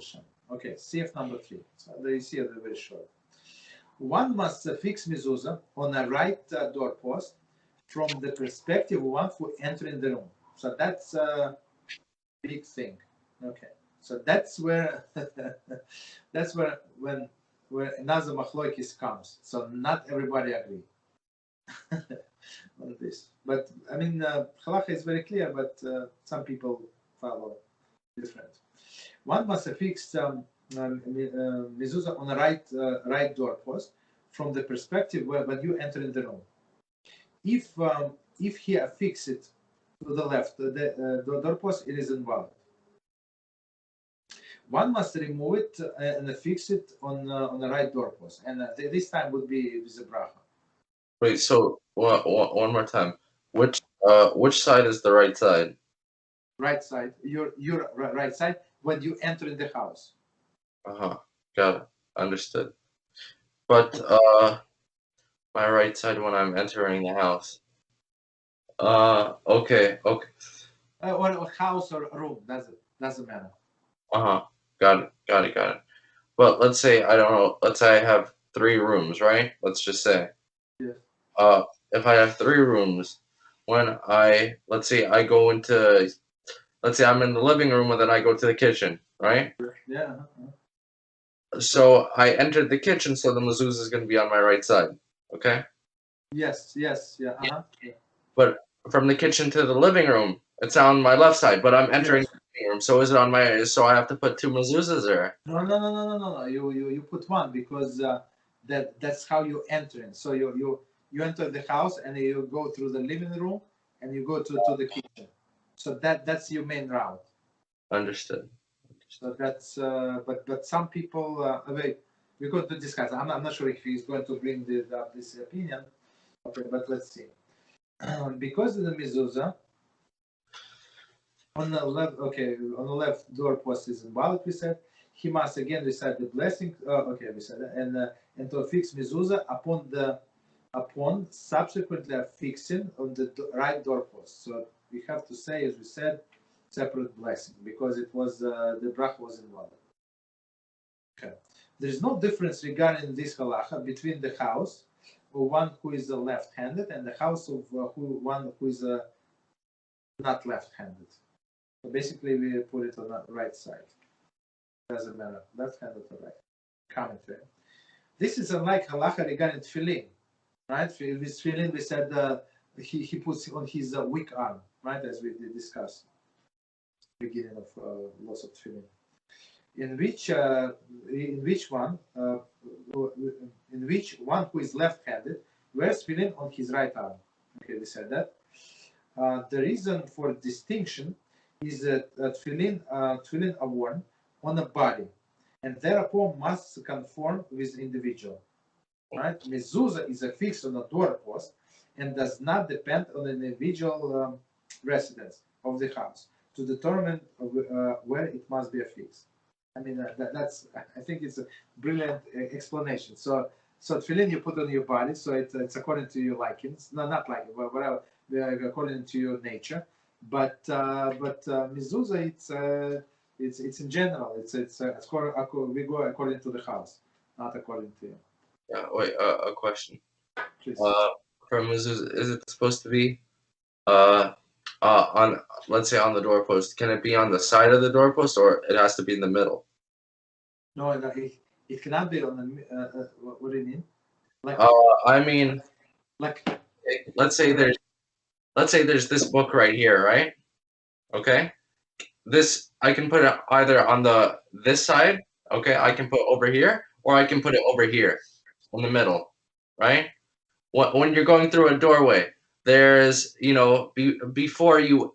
HaShem. Okay, CF number 3. So there you see it very short. One must fix mezuzah on a right doorpost from the perspective of one who entering the room. So that's a big thing. Okay, so that's where that's where another machloikis comes. So not everybody agree on this. But I mean, halacha is very clear, but some people follow different. One must fix mezuzah on the right doorpost from the perspective when you enter in the room. If he affix it to the left, the doorpost, it is invalid. One must remove it and affix it on the right doorpost, and this time would be with a bracha. Wait, so one more time. Which side is the right side? Right side, your right side when you enter in the house. Got it. Understood. But my right side when I'm entering the house. Okay. Or a house or a room, doesn't matter. Got it. But let's say, I don't know, let's say I have 3 rooms, right? Let's just say. Yeah. If I have 3 rooms, let's say I'm in the living room and then I go to the kitchen, right? Yeah. So I entered the kitchen, so the mezuzah is going to be on my right side, okay? Yes, yeah. But from the kitchen to the living room, it's on my left side, but I'm entering the living room, so is it on my, so I have to put 2 mezuzahs there? No. You put one because that's how you enter in. So you enter the house and you go through the living room and you go to the kitchen. So that's your main route. Understood. So that's but some people we're going to discuss. I'm not sure if he's going to bring this opinion. Okay, but let's see. Because of the mezuzah on the left doorpost is invalid. We said he must again recite the blessing. We said that, and to fix mezuzah upon subsequently affixing on the right doorpost. So we have to say, as we said, separate blessing because it was the bracha was invalid. Okay, there is no difference regarding this halacha between the house of one who is left-handed and the house of one who is not left-handed. So basically, we put it on the right side. Doesn't matter, left-handed or right. Commentary. This is unlike halacha regarding tefillin, right? With tefillin, we said he puts on his weak arm, right, as we discussed. Beginning of loss of tefillin, in which one who is left-handed wears tefillin on his right arm. Okay, we said that. The reason for distinction is that tefillin are worn on the body, and thereupon must conform with the individual. Right? Mezuzah is affixed on the doorpost and does not depend on the individual residence of the house to determine where it must be affixed. I mean, I think it's a brilliant explanation. So tefillin you put on your body, so it's according to your likings. No, not liking, but whatever, according to your nature. But mezuzah, it's in general. We go according to the house, not according to you. Yeah. Wait. A question. Please. For mezuzah, is it supposed to be on, let's say, on the doorpost? Can it be on the side of the doorpost, or it has to be in the middle? No, it cannot be on the. What do you mean? Like, I mean, like, let's say there's this book right here, right? Okay, this I can put it either on this side. Okay, I can put over here, or I can put it over here, in the middle, right? When you're going through a doorway, there's, before you're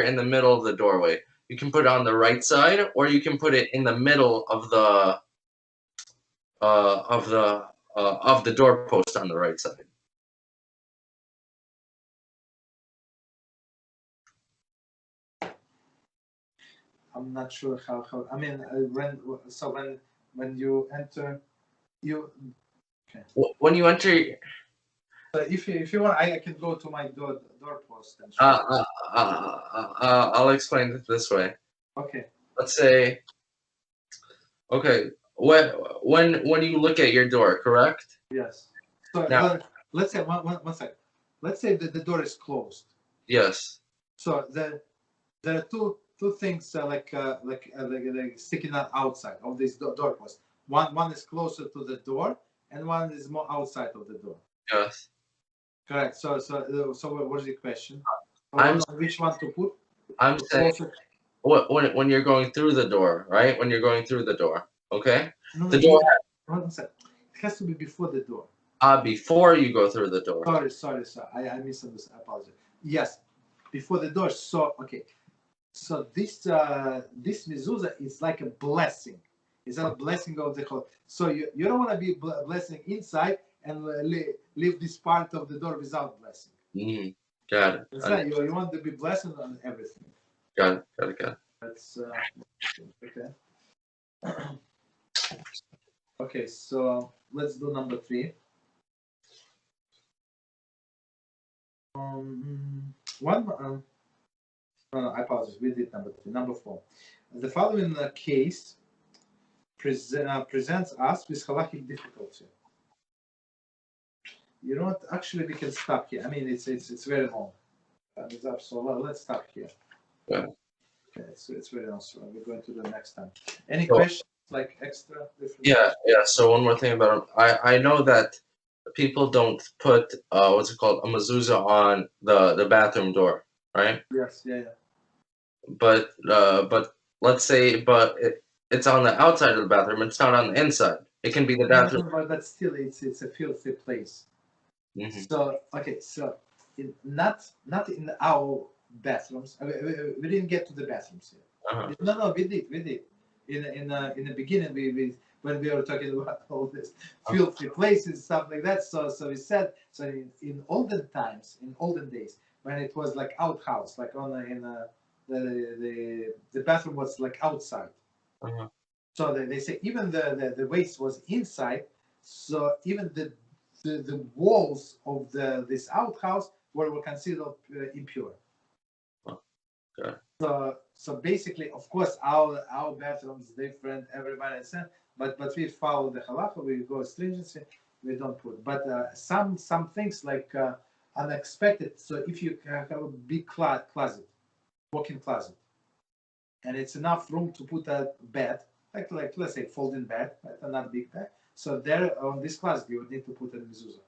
in the middle of the doorway, you can put it on the right side, or you can put it in the middle of the doorpost on the right side. I'm not sure how. I mean, when you enter, you. Okay. When you enter. If you want, I can go to my doorpost and I'll explain it this way. Okay. Let's say Okay. When you look at your door, correct? Yes. So Now, let's say one second. Let's say that the door is closed. yes. So there are two things like sticking out outside of this doorpost. One is closer to the door, and one is more outside of the door. Yes. Correct. So what is the question? I'm Which one to put? I'm saying when you're going through the door, right? When you're going through the door, okay? No, The door one second. It has to be before the door. before you go through the door. Sorry. I misunderstood. I apologize. Yes, before the door. So okay. So this mezuzah is like a blessing. It's a blessing of the whole. So you don't want to be blessing inside and leave this part of the door without blessing. Mm, got it. It's not, you want to be blessed on everything. Got it. That's okay. Okay, so let's do number 3. No, I apologize. We did number 3. Number 4. The following case presents us with halakhic difficulty. You know what? Actually, we can stop here. I mean, it's very long. It's up. So let's stop here. Yeah. Okay, it's very long. So we're going to the next time. Any questions? Like extra? Yeah. So one more thing about I know that people don't put what's it called, a mezuzah on the bathroom door, right? Yes. Yeah. But let's say it's on the outside of the bathroom. It's not on the inside. It can be the bathroom. No, but still, it's a filthy place. Mm-hmm. So okay, so not in our bathrooms. We didn't get to the bathrooms yet. Uh-huh. No, we did. In the beginning, we when we were talking about all this filthy places, stuff like that. So we said, so in olden times, in olden days, when it was like outhouse, like the bathroom was like outside. Uh-huh. So they say even the waste was inside. So even the walls of this outhouse were considered impure. Okay. So basically, of course, our bathrooms different. Everybody said, but we follow the halacha. We go stringency. We don't put. But some things like unexpected. So if you have a big closet, walk-in closet, and it's enough room to put a bed, like let's say folding bed, right? Not big bed. So there on this closet, you would need to put a mezuzah.